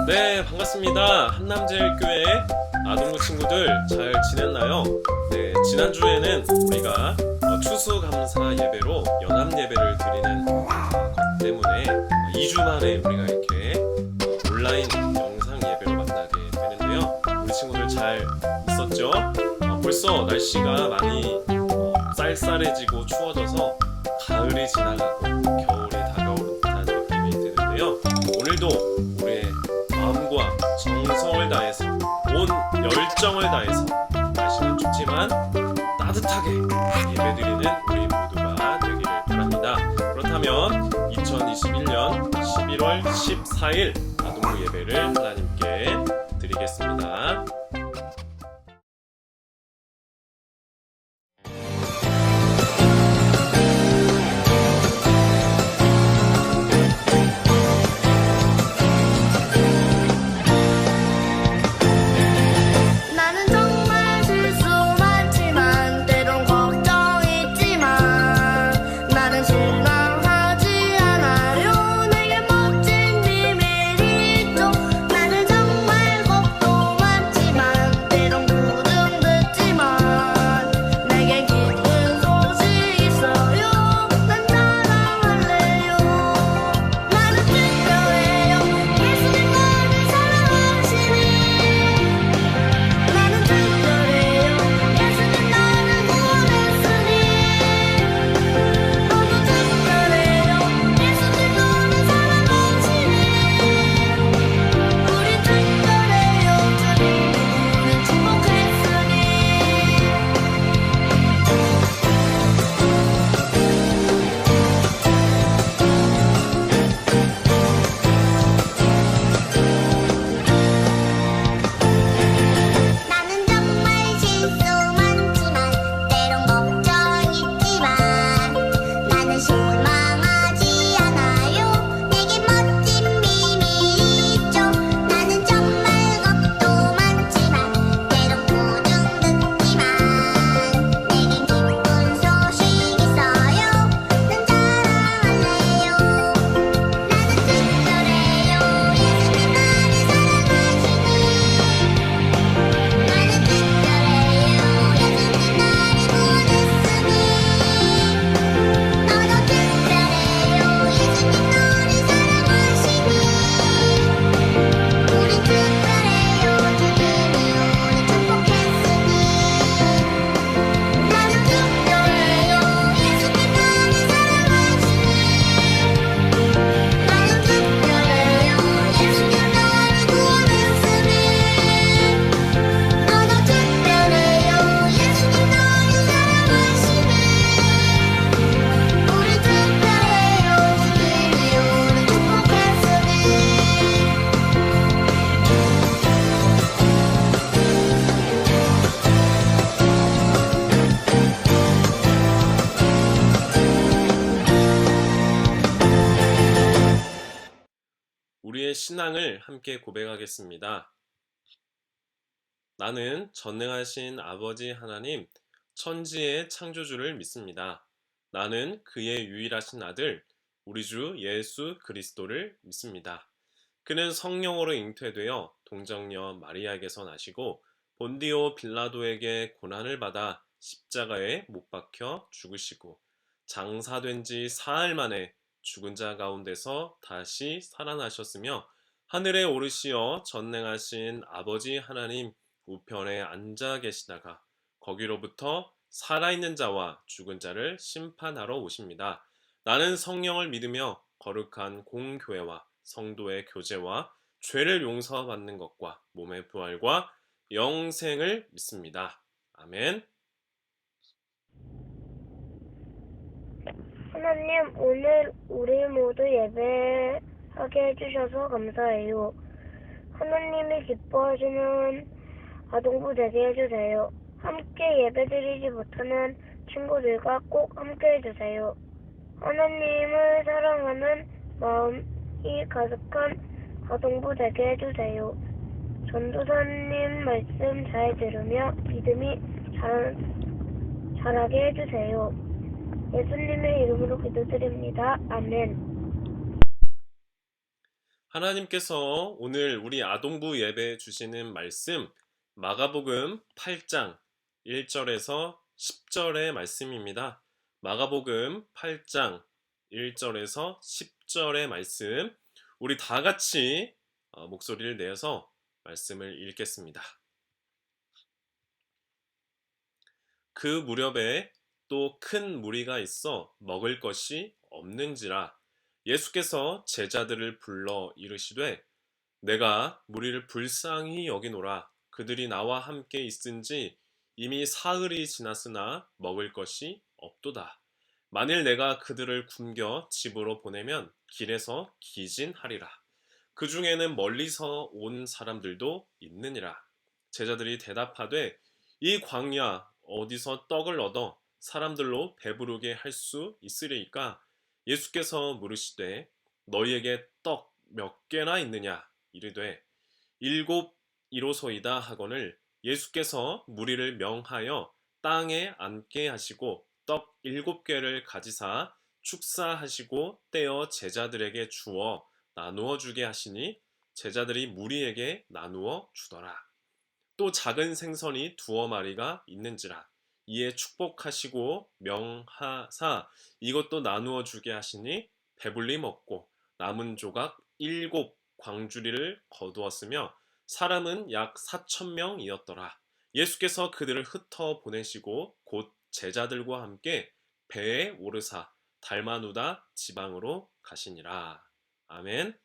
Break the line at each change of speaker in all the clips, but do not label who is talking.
네, 반갑습니다. 한남제일교회 아동부 친구들 잘 지냈나요? 네, 지난주에는 우리가 추수감사 예배로 연합 예배를 드리는 것 때문에 2주 만에 우리가 이렇게 온라인 영상 예배로 만나게 되는데요. 우리 친구들 잘 있었죠? 벌써 날씨가 많이 쌀쌀해지고 추워져서 가을이 지나가고 겨울이 다가오는 듯한 느낌이 드는데요. 오늘도 우리의 마음과 정성을 다해서 온 열정을 다해서 날씨는 춥지만 따뜻하게 예배드리는 우리 모두가 되기를 바랍니다. 그렇다면 2021년 11월 14일 아동부 예배를 하나님께 드리겠습니다. 우리의 신앙을 함께 고백하겠습니다. 나는 전능하신 아버지 하나님, 천지의 창조주를 믿습니다. 나는 그의 유일하신 아들, 우리 주 예수 그리스도를 믿습니다. 그는 성령으로 잉태되어 동정녀 마리아에게서 나시고 본디오 빌라도에게 고난을 받아 십자가에 못 박혀 죽으시고 장사된 지 사흘 만에 죽은 자 가운데서 다시 살아나셨으며 하늘에 오르시어 전능하신 아버지 하나님 우편에 앉아 계시다가 거기로부터 살아있는 자와 죽은 자를 심판하러 오십니다. 나는 성령을 믿으며 거룩한 공교회와 성도의 교제와 죄를 용서받는 것과 몸의 부활과 영생을 믿습니다. 아멘.
하나님, 오늘 우리 모두 예배하게 해주셔서 감사해요. 하나님이 기뻐하시는 아동부 되게 해주세요. 함께 예배드리지 못하는 친구들과 꼭 함께 해주세요. 하나님을 사랑하는 마음이 가득한 아동부 되게 해주세요. 전도사님 말씀 잘 들으며 믿음이 자라게 해주세요. 예수님의 이름으로 기도드립니다. 아멘.
하나님께서 오늘 우리 아동부 예배 주시는 말씀 마가복음 8장 1절에서 10절의 말씀입니다. 마가복음 8장 1절에서 10절의 말씀, 우리 다 같이 목소리를 내어서 말씀을 읽겠습니다. 그 무렵에 또 큰 무리가 있어 먹을 것이 없는지라 예수께서 제자들을 불러 이르시되 내가 무리를 불쌍히 여기노라. 그들이 나와 함께 있은지 이미 사흘이 지났으나 먹을 것이 없도다. 만일 내가 그들을 굶겨 집으로 보내면 길에서 기진하리라. 그 중에는 멀리서 온 사람들도 있느니라. 제자들이 대답하되 이 광야 어디서 떡을 얻어 사람들로 배부르게 할 수 있으리이까? 예수께서 물으시되 너희에게 떡 몇 개나 있느냐? 이르되 일곱 이로소이다 하거늘 예수께서 무리를 명하여 땅에 앉게 하시고 떡 7개를 가지사 축사하시고 떼어 제자들에게 주어 나누어 주게 하시니 제자들이 무리에게 나누어 주더라. 또 작은 생선이 2마리가 있는지라 이에 축복하시고 명하사 이것도 나누어 주게 하시니 배불리 먹고 남은 조각 7광주리를 거두었으며 사람은 약 4,000명이었더라. 예수께서 그들을 흩어 보내시고 곧 제자들과 함께 배에 오르사 달마누다 지방으로 가시니라. 아멘.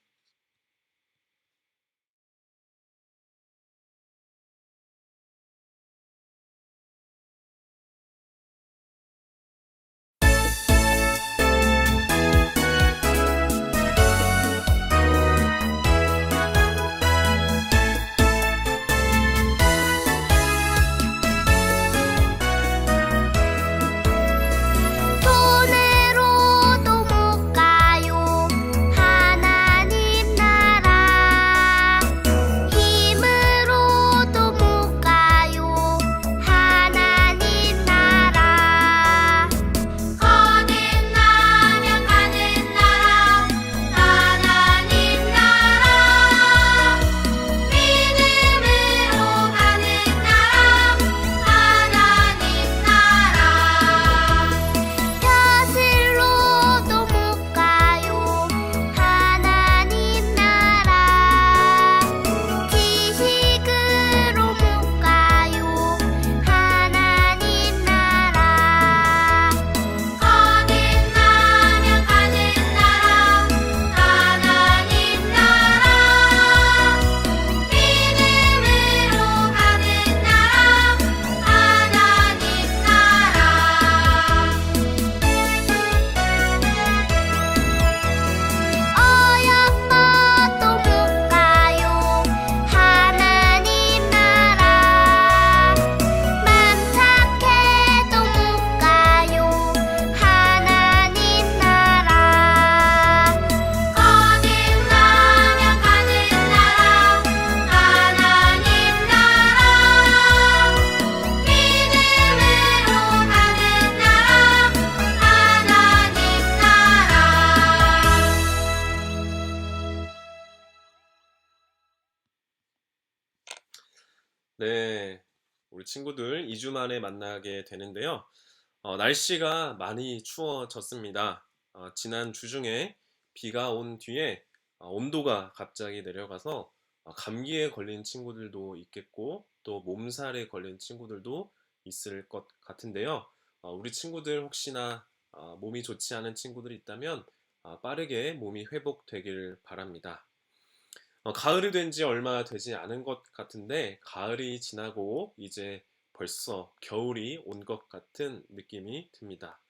손으로도 못 가요 하나님 나라 힘으로도 못 가요 하나님 나라 거듭나면 가는 나라 하나님 나라 믿음으로 가는 나라 하나님 나라 벼슬로도 못 가요 하나님 나라 지식으로 못 가요 하나님 나라 거듭나면 가는 나라 하나님 나라 믿음으로 가는 나라 하나님 나라 어여뻐도 못 가요 하나님 나라 맘 착해도 못 가요 하나님 나라 거듭나면 가는 나라 하나님 나라 믿음으로 가는 나라 하나님 나라
네, 우리 친구들 2주 만에 만나게 되는데요. 날씨가 많이 추워졌습니다. 지난 주 중에 비가 온 뒤에 온도가 갑자기 내려가서 감기에 걸린 친구들도 있겠고 또 몸살에 걸린 친구들도 있을 것 같은데요. 우리 친구들 혹시나 몸이 좋지 않은 친구들이 있다면 빠르게 몸이 회복되길 바랍니다. 가을이 된 지 얼마 되지 않은 것 같은데 가을이 지나고 이제 벌써 겨울이 온 것 같은 느낌이 듭니다.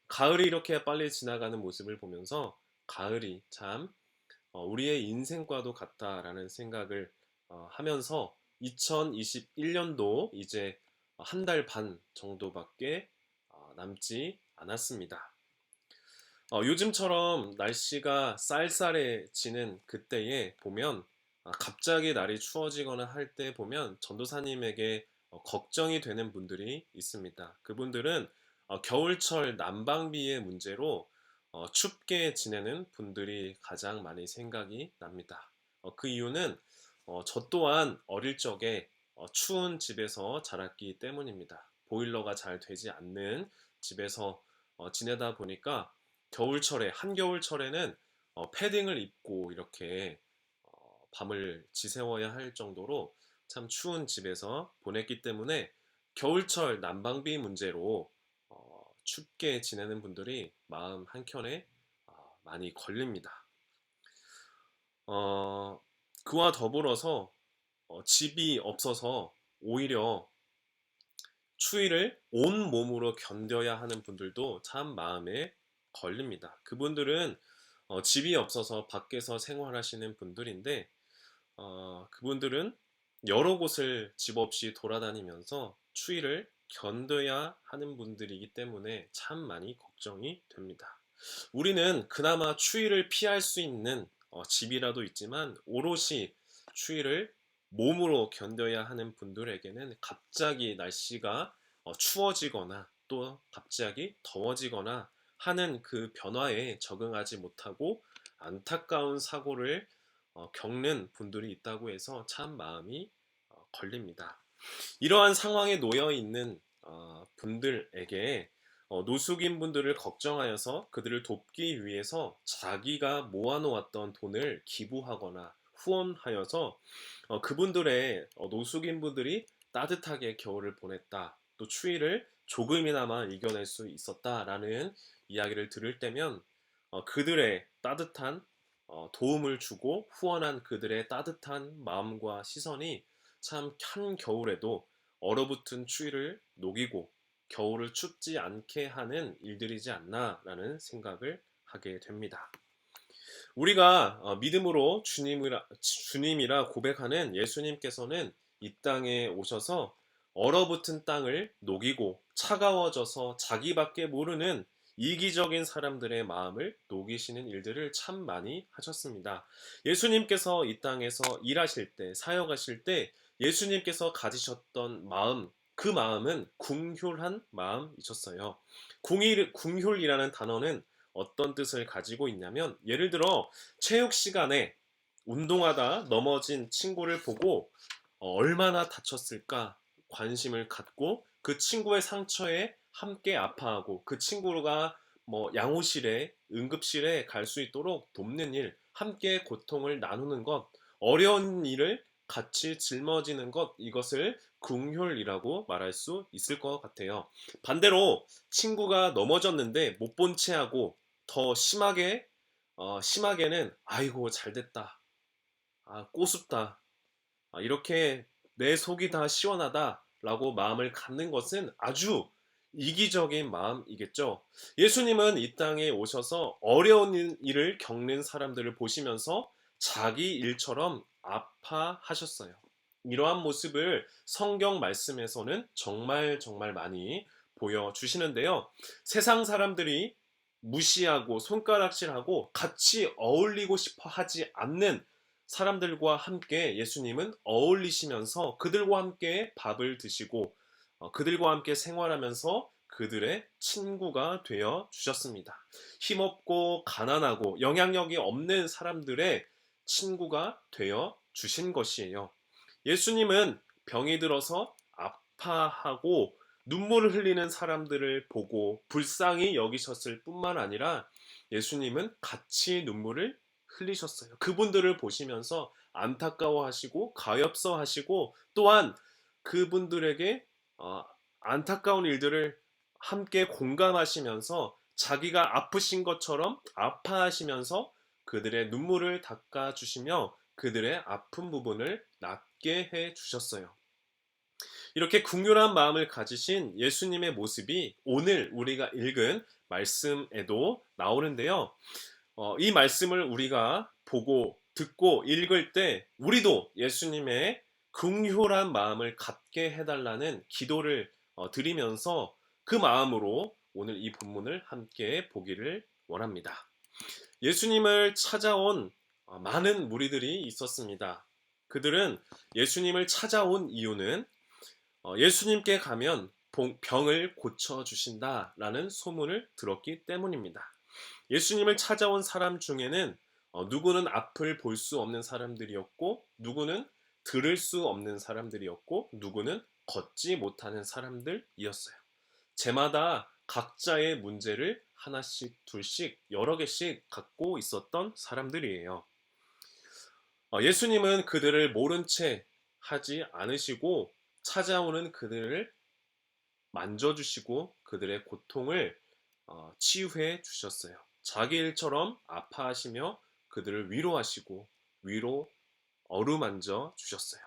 가을이 이렇게 빨리 지나가는 모습을 보면서 가을이 참 우리의 인생과도 같다라는 생각을 하면서 2021년도 이제 한 달 반 정도밖에 남지 않았습니다. 요즘처럼 날씨가 쌀쌀해지는 그때에 보면 갑자기 날이 추워지거나 할 때 보면 전도사님에게 걱정이 되는 분들이 있습니다. 그분들은 겨울철 난방비의 문제로 춥게 지내는 분들이 가장 많이 생각이 납니다. 그 이유는 저 또한 어릴 적에 추운 집에서 자랐기 때문입니다. 보일러가 잘 되지 않는 집에서 지내다 보니까 겨울철에, 한겨울철에는 패딩을 입고 이렇게 밤을 지새워야 할 정도로 참 추운 집에서 보냈기 때문에 겨울철 난방비 문제로 춥게 지내는 분들이 마음 한켠에 많이 걸립니다. 그와 더불어서 집이 없어서 오히려 추위를 온 몸으로 견뎌야 하는 분들도 참 마음에 걸립니다. 그분들은 집이 없어서 밖에서 생활하시는 분들인데 그분들은 여러 곳을 집 없이 돌아다니면서 추위를 견뎌야 하는 분들이기 때문에 참 많이 걱정이 됩니다. 우리는 그나마 추위를 피할 수 있는 집이라도 있지만 오롯이 추위를 몸으로 견뎌야 하는 분들에게는 갑자기 날씨가 추워지거나 또 갑자기 더워지거나 하는 그 변화에 적응하지 못하고 안타까운 사고를 겪는 분들이 있다고 해서 참 마음이 걸립니다. 이러한 상황에 놓여 있는 분들에게 노숙인 분들을 걱정하여서 그들을 돕기 위해서 자기가 모아놓았던 돈을 기부하거나 후원하여서 그분들의 노숙인 분들이 따뜻하게 겨울을 보냈다. 또 추위를 조금이나마 이겨낼 수 있었다라는 이야기를 들을 때면 그들의 따뜻한 도움을 주고 후원한 그들의 따뜻한 마음과 시선이 참 한겨울에도 얼어붙은 추위를 녹이고 겨울을 춥지 않게 하는 일들이지 않나라는 생각을 하게 됩니다. 우리가 믿음으로 주님이라 고백하는 예수님께서는 이 땅에 오셔서 얼어붙은 땅을 녹이고 차가워져서 자기밖에 모르는 이기적인 사람들의 마음을 녹이시는 일들을 참 많이 하셨습니다. 예수님께서 이 땅에서 일하실 때, 사역하실 때 예수님께서 가지셨던 마음, 그 마음은 궁휼한 마음이셨어요. 궁휼이라는 단어는 어떤 뜻을 가지고 있냐면, 예를 들어 체육 시간에 운동하다 넘어진 친구를 보고 얼마나 다쳤을까 관심을 갖고 그 친구의 상처에 함께 아파하고 그 친구가 양호실에 응급실에 갈 수 있도록 돕는 일, 함께 고통을 나누는 것, 어려운 일을 같이 짊어지는 것, 이것을 궁휼이라고 말할 수 있을 것 같아요. 반대로 친구가 넘어졌는데 못 본 채 하고 더 심하게는 아이고 잘됐다, 꼬숩다, 이렇게 내 속이 다 시원하다 라고 마음을 갖는 것은 아주 이기적인 마음이겠죠. 예수님은 이 땅에 오셔서 어려운 일을 겪는 사람들을 보시면서 자기 일처럼 아파하셨어요. 이러한 모습을 성경 말씀에서는 정말 많이 보여주시는데요. 세상 사람들이 무시하고 손가락질하고 같이 어울리고 싶어 하지 않는 사람들과 함께 예수님은 어울리시면서 그들과 함께 밥을 드시고 그들과 함께 생활하면서 그들의 친구가 되어 주셨습니다. 힘없고 가난하고 영향력이 없는 사람들의 친구가 되어 주신 것이에요. 예수님은 병이 들어서 아파하고 눈물을 흘리는 사람들을 보고 불쌍히 여기셨을 뿐만 아니라 예수님은 같이 눈물을 흘리셨어요. 그분들을 보시면서 안타까워하시고 가엾어하시고 또한 그분들에게 안타까운 일들을 함께 공감하시면서 자기가 아프신 것처럼 아파하시면서 그들의 눈물을 닦아주시며 그들의 아픈 부분을 낫게 해주셨어요. 이렇게 긍휼한 마음을 가지신 예수님의 모습이 오늘 우리가 읽은 말씀에도 나오는데요. 이 말씀을 우리가 보고 듣고 읽을 때 우리도 예수님의 긍휼한 마음을 갖게 해달라는 기도를 드리면서 그 마음으로 오늘 이 본문을 함께 보기를 원합니다. 예수님을 찾아온 많은 무리들이 있었습니다. 그들은 예수님을 찾아온 이유는 예수님께 가면 병을 고쳐주신다라는 소문을 들었기 때문입니다. 예수님을 찾아온 사람 중에는 누구는 앞을 볼 수 없는 사람들이었고, 누구는 들을 수 없는 사람들이었고, 누구는 걷지 못하는 사람들이었어요. 제마다 각자의 문제를 하나씩, 둘씩, 여러 개씩 갖고 있었던 사람들이에요. 예수님은 그들을 모른 채 하지 않으시고 찾아오는 그들을 만져주시고 그들의 고통을 치유해 주셨어요. 자기 일처럼 아파하시며 그들을 위로하시고 위로 어루만져 주셨어요.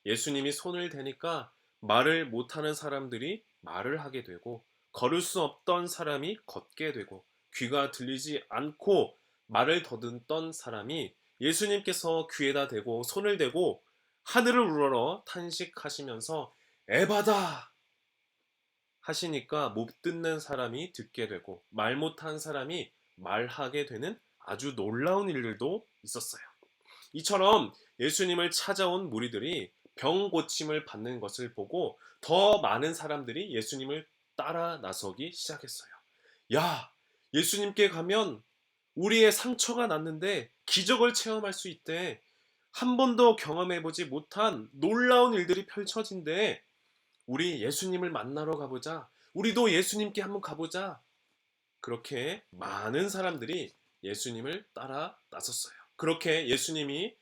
예수님이 손을 대니까 말을 못하는 사람들이 말을 하게 되고, 걸을 수 없던 사람이 걷게 되고, 귀가 들리지 않고 말을 더듬던 사람이 예수님께서 귀에다 대고 손을 대고 하늘을 우러러 탄식하시면서 에바다 하시니까 못 듣는 사람이 듣게 되고, 말 못한 사람이 말하게 되는 아주 놀라운 일들도 있었어요. 이처럼 예수님을 찾아온 무리들이 병 고침을 받는 것을 보고 더 많은 사람들이 예수님을 따라 나서기 시작했어요. 야, 예수님께 가면 우리의 상처가 났는데 기적을 체험할 수 있대. 한 번도 경험해보지 못한 놀라운 일들이 펼쳐진대. 우리 예수님을 만나러 가보자. 우리도 예수님께 한번 가보자. 그렇게 많은 사람들이 예수님을 따라 나섰어요. 그렇게 예수님이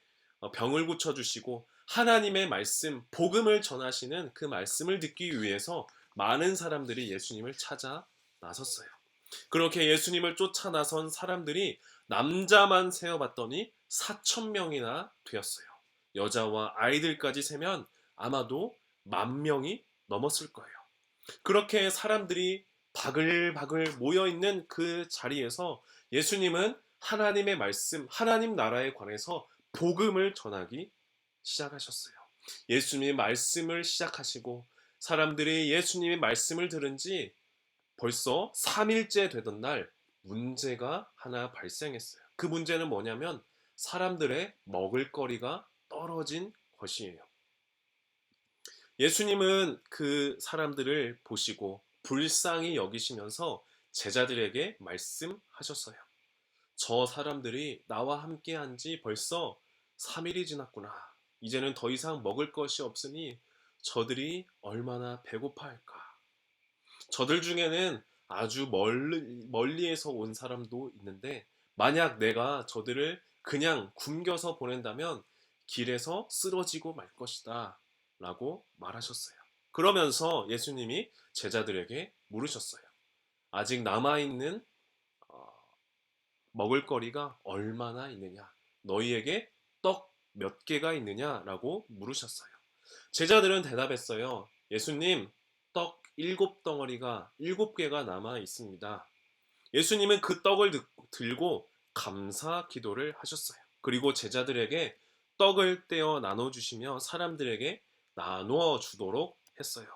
병을 고쳐주시고 하나님의 말씀, 복음을 전하시는 그 말씀을 듣기 위해서 많은 사람들이 예수님을 찾아 나섰어요. 그렇게 예수님을 쫓아 나선 사람들이 남자만 세어봤더니 4,000명이나 되었어요. 여자와 아이들까지 세면 아마도 10,000명이 넘었을 거예요. 그렇게 사람들이 바글바글 모여있는 그 자리에서 예수님은 하나님의 말씀, 하나님 나라에 관해서 복음을 전하기 시작하셨어요. 예수님의 말씀을 시작하시고 사람들이 예수님의 말씀을 들은 지 벌써 3일째 되던 날 문제가 하나 발생했어요. 그 문제는 뭐냐면 사람들의 먹을거리가 떨어진 것이에요. 예수님은 그 사람들을 보시고 불쌍히 여기시면서 제자들에게 말씀하셨어요. 저 사람들이 나와 함께 한 지 벌써 3일이 지났구나. 이제는 더 이상 먹을 것이 없으니 저들이 얼마나 배고파할까. 저들 중에는 아주 멀리에서 온 사람도 있는데 만약 내가 저들을 그냥 굶겨서 보낸다면 길에서 쓰러지고 말 것이다 라고 말하셨어요. 그러면서 예수님이 제자들에게 물으셨어요. 아직 남아있는 먹을거리가 얼마나 있느냐? 너희에게 떡 몇 개가 있느냐라고 물으셨어요. 제자들은 대답했어요. 예수님, 떡 7덩어리가 7개가 남아 있습니다. 예수님은 그 떡을 들고 감사 기도를 하셨어요. 그리고 제자들에게 떡을 떼어 나눠주시며 사람들에게 나누어 주도록 했어요.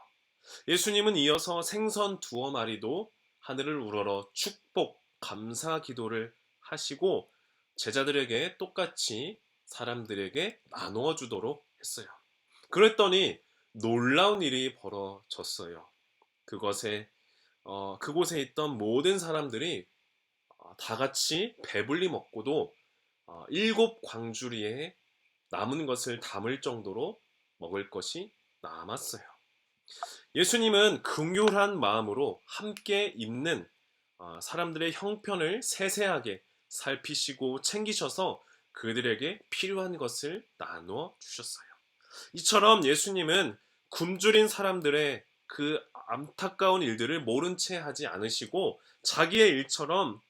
예수님은 이어서 생선 2마리도 하늘을 우러러 축복, 감사 기도를 하시고 제자들에게 똑같이 사람들에게 나누어 주도록 했어요. 그랬더니 놀라운 일이 벌어졌어요. 그곳에 있던 모든 사람들이 다 같이 배불리 먹고도 7광주리에 남은 것을 담을 정도로 먹을 것이 남았어요. 예수님은 긍휼한 마음으로 함께 있는 사람들의 형편을 세세하게 살피시고 챙기셔서 그들에게 필요한 것을 나누어 주셨어요. 이처럼 예수님은 굶주린 사람들의 그 안타까운 일들을 모른 채 하지 않으시고 자기의 일처럼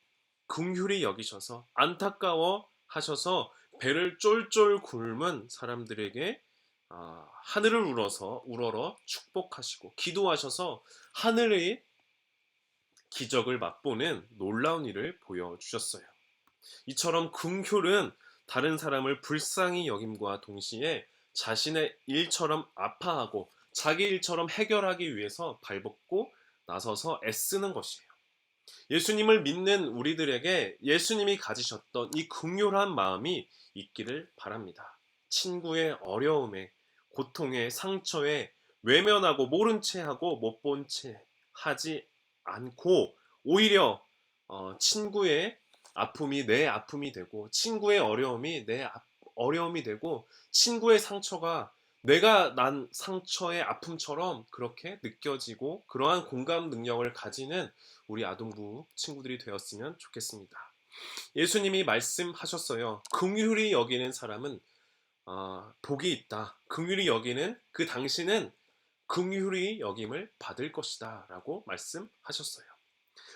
긍휼히 여기셔서 안타까워 하셔서 배를 쫄쫄 굶은 사람들에게 하늘을 우러러 축복하시고 기도하셔서 하늘의 기적을 맛보는 놀라운 일을 보여주셨어요. 이처럼 긍휼은 다른 사람을 불쌍히 여김과 동시에 자신의 일처럼 아파하고 자기 일처럼 해결하기 위해서 발벗고 나서서 애쓰는 것이에요. 예수님을 믿는 우리들에게 예수님이 가지셨던 이 긍휼한 마음이 있기를 바랍니다. 친구의 어려움에, 고통에, 상처에 외면하고 모른 채 하고 못 본 채 하지 않고 오히려 친구의 아픔이 내 아픔이 되고, 친구의 어려움이 내 어려움이 되고, 친구의 상처가 내가 난 상처의 아픔처럼 그렇게 느껴지고, 그러한 공감 능력을 가지는 우리 아동부 친구들이 되었으면 좋겠습니다. 예수님이 말씀하셨어요. 긍휼히 여기는 사람은 복이 있다. 긍휼히 여기는 그 당신은 긍휼히 여김을 받을 것이다 라고 말씀하셨어요.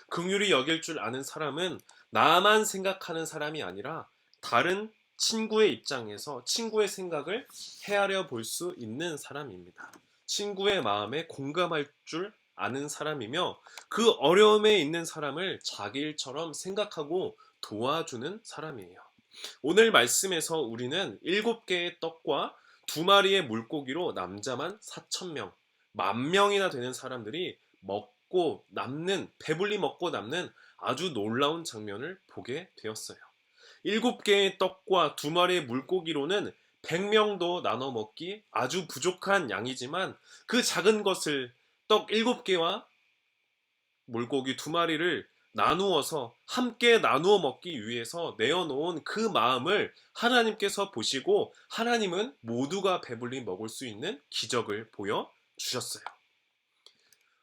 긍휼히 여길 줄 아는 사람은 나만 생각하는 사람이 아니라 다른 친구의 입장에서 친구의 생각을 헤아려 볼 수 있는 사람입니다. 친구의 마음에 공감할 줄 아는 사람이며, 그 어려움에 있는 사람을 자기 일처럼 생각하고 도와주는 사람이에요. 오늘 말씀에서 우리는 7개의 떡과 2마리의 물고기로 남자만 4,000명, 10,000명이나 되는 사람들이 먹고 남는, 배불리 먹고 남는 아주 놀라운 장면을 보게 되었어요. 7개의 떡과 2마리의 물고기로는 100명도 나눠 먹기 아주 부족한 양이지만, 그 작은 것을, 떡 7개와 물고기 2마리를 나누어서 함께 나누어 먹기 위해서 내어놓은 그 마음을 하나님께서 보시고, 하나님은 모두가 배불리 먹을 수 있는 기적을 보여주셨어요.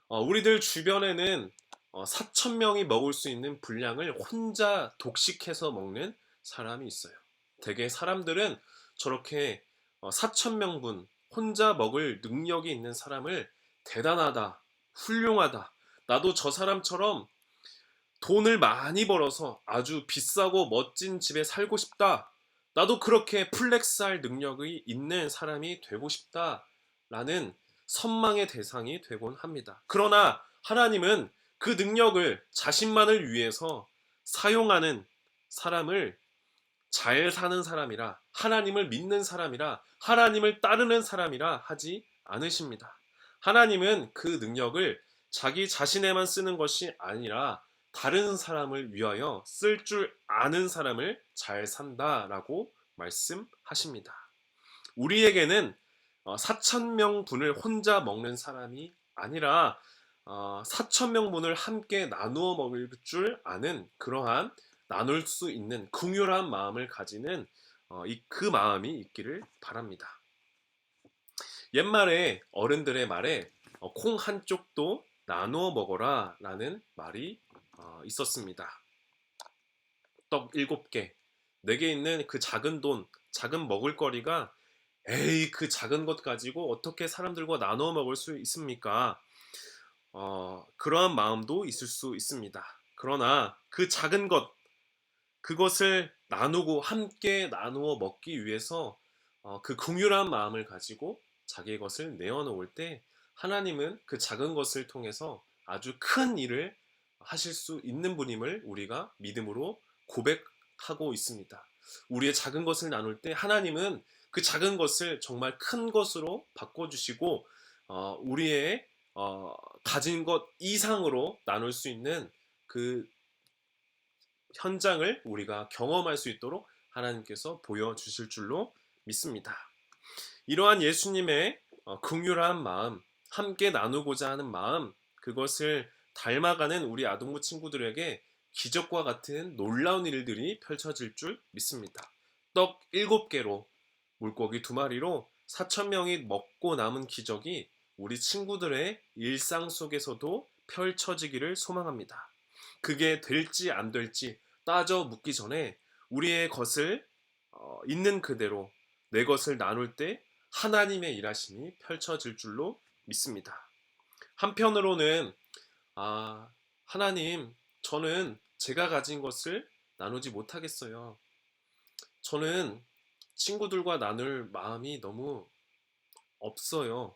우리들 주변에는 4,000명이 먹을 수 있는 분량을 혼자 독식해서 먹는 사람이 있어요. 대개 사람들은 저렇게 4,000명분 혼자 먹을 능력이 있는 사람을 대단하다, 훌륭하다, 나도 저 사람처럼 돈을 많이 벌어서 아주 비싸고 멋진 집에 살고 싶다, 나도 그렇게 플렉스할 능력이 있는 사람이 되고 싶다 라는 선망의 대상이 되곤 합니다. 그러나 하나님은 그 능력을 자신만을 위해서 사용하는 사람을 잘 사는 사람이라, 하나님을 믿는 사람이라, 하나님을 따르는 사람이라 하지 않으십니다. 하나님은 그 능력을 자기 자신에만 쓰는 것이 아니라 다른 사람을 위하여 쓸 줄 아는 사람을 잘 산다라고 말씀하십니다. 우리에게는 4,000명분을 혼자 먹는 사람이 아니라 4,000명분을 함께 나누어 먹을 줄 아는, 그러한 나눌 수 있는 긍휼한 마음을 가지는 그 마음이 있기를 바랍니다. 옛말에 어른들의 말에 콩 한 쪽도 나누어 먹어라 라는 말이 있었습니다. 떡 7개, 내게 있는 그 작은 돈, 작은 먹을거리가 에이 그 작은 것 가지고 어떻게 사람들과 나누어 먹을 수 있습니까? 그러한 마음도 있을 수 있습니다. 그러나 그 작은 것, 그것을 나누고 함께 나누어 먹기 위해서 그 긍휼한 마음을 가지고 자기의 것을 내어놓을 때, 하나님은 그 작은 것을 통해서 아주 큰 일을 하실 수 있는 분임을 우리가 믿음으로 고백하고 있습니다. 우리의 작은 것을 나눌 때 하나님은 그 작은 것을 정말 큰 것으로 바꿔주시고 우리의 가진 것 이상으로 나눌 수 있는 그 현장을 우리가 경험할 수 있도록 하나님께서 보여주실 줄로 믿습니다. 이러한 예수님의 긍휼한 마음, 함께 나누고자 하는 마음, 그것을 닮아가는 우리 아동부 친구들에게 기적과 같은 놀라운 일들이 펼쳐질 줄 믿습니다. 떡 7개로 물고기 2마리로 4,000명이 먹고 남은 기적이 우리 친구들의 일상 속에서도 펼쳐지기를 소망합니다. 그게 될지 안 될지 따져 묻기 전에 우리의 것을 있는 그대로 내 것을 나눌 때 하나님의 일하심이 펼쳐질 줄로 믿습니다. 한편으로는 하나님, 저는 제가 가진 것을 나누지 못하겠어요. 저는 친구들과 나눌 마음이 너무 없어요.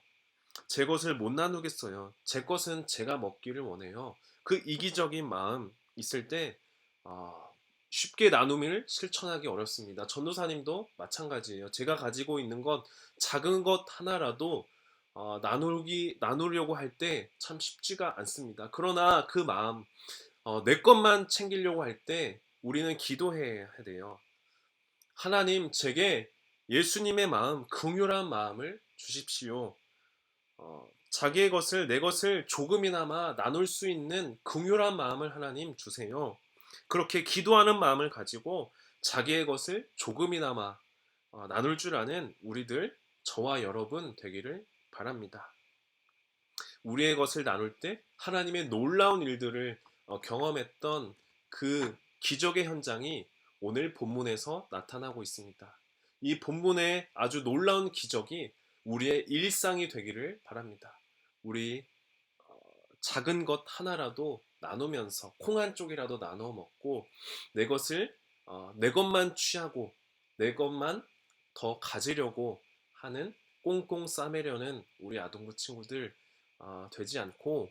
제 것을 못 나누겠어요. 제 것은 제가 먹기를 원해요. 그 이기적인 마음 있을 때 쉽게 나눔을 실천하기 어렵습니다. 전도사님도 마찬가지예요. 제가 가지고 있는 것, 작은 것 하나라도 나누려고 할 때 참 쉽지가 않습니다. 그러나 그 마음, 내 것만 챙기려고 할 때 우리는 기도해야 돼요. 하나님, 제게 예수님의 마음, 긍휼한 마음을 주십시오. 자기의 것을, 내 것을 조금이나마 나눌 수 있는 긍휼한 마음을 하나님 주세요. 그렇게 기도하는 마음을 가지고 자기의 것을 조금이나마 나눌 줄 아는 우리들, 저와 여러분 되기를 바랍니다. 우리의 것을 나눌 때 하나님의 놀라운 일들을 경험했던 그 기적의 현장이 오늘 본문에서 나타나고 있습니다. 이 본문의 아주 놀라운 기적이 우리의 일상이 되기를 바랍니다. 우리 작은 것 하나라도 나누면서 콩 한 쪽이라도 나눠 먹고 내 것을 내 것만 취하고 내 것만 더 가지려고 하는 꽁꽁 싸매려는 우리 아동부 친구들 되지 않고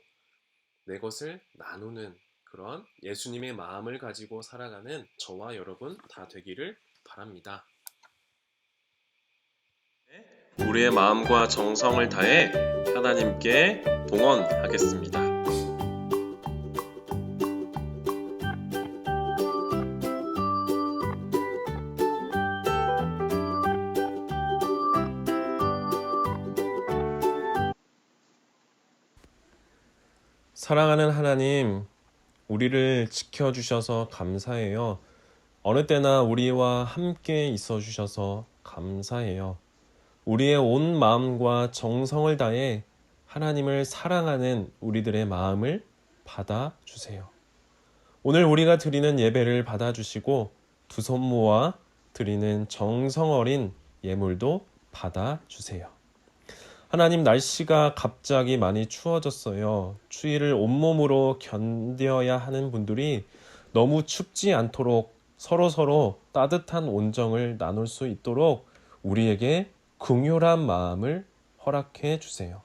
내 것을 나누는 그런 예수님의 마음을 가지고 살아가는 저와 여러분 다 되기를 바랍니다. 우리의 마음과 정성을 다해 하나님께 동원하겠습니다. 사랑하는 하나님, 우리를 지켜주셔서 감사해요. 어느 때나 우리와 함께 있어 주셔서 감사해요. 우리의 온 마음과 정성을 다해 하나님을 사랑하는 우리들의 마음을 받아주세요. 오늘 우리가 드리는 예배를 받아주시고 두 손 모아 드리는 정성 어린 예물도 받아주세요. 하나님, 날씨가 갑자기 많이 추워졌어요. 추위를 온몸으로 견뎌야 하는 분들이 너무 춥지 않도록 서로 따뜻한 온정을 나눌 수 있도록 우리에게 긍휼한 마음을 허락해 주세요.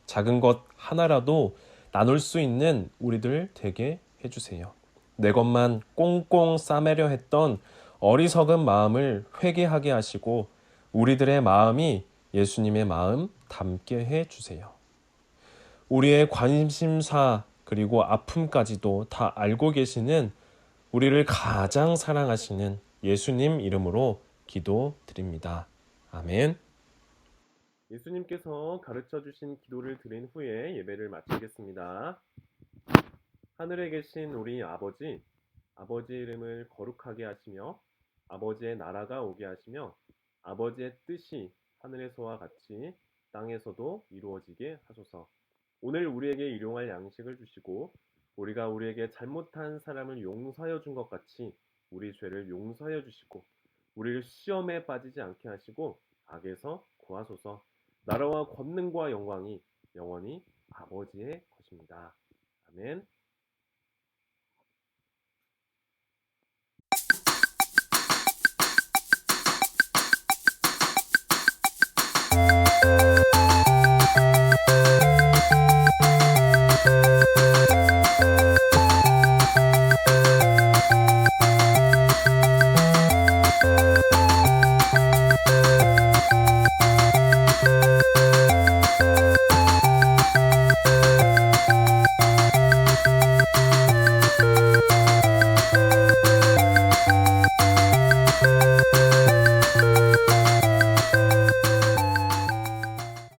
작은 것 하나라도 나눌 수 있는 우리들 되게 해주세요. 내 것만 꽁꽁 싸매려 했던 어리석은 마음을 회개하게 하시고 우리들의 마음이 예수님의 마음 담게 해주세요. 우리의 관심사 그리고 아픔까지도 다 알고 계시는 우리를 가장 사랑하시는 예수님 이름으로 기도드립니다. 아멘. 예수님께서 가르쳐 주신 기도를 드린 후에 예배를 마치겠습니다. 하늘에 계신 우리 아버지, 아버지 이름을 거룩하게 하시며 아버지의 나라가 오게 하시며 아버지의 뜻이 하늘에서와 같이 땅에서도 이루어지게 하소서. 오늘 우리에게 일용할 양식을 주시고 우리가 우리에게 잘못한 사람을 용서하여 준 것 같이 우리 죄를 용서하여 주시고 우리를 시험에 빠지지 않게 하시고 악에서 구하소서. 나라와 권능과 영광이 영원히 아버지의 것입니다. 아멘.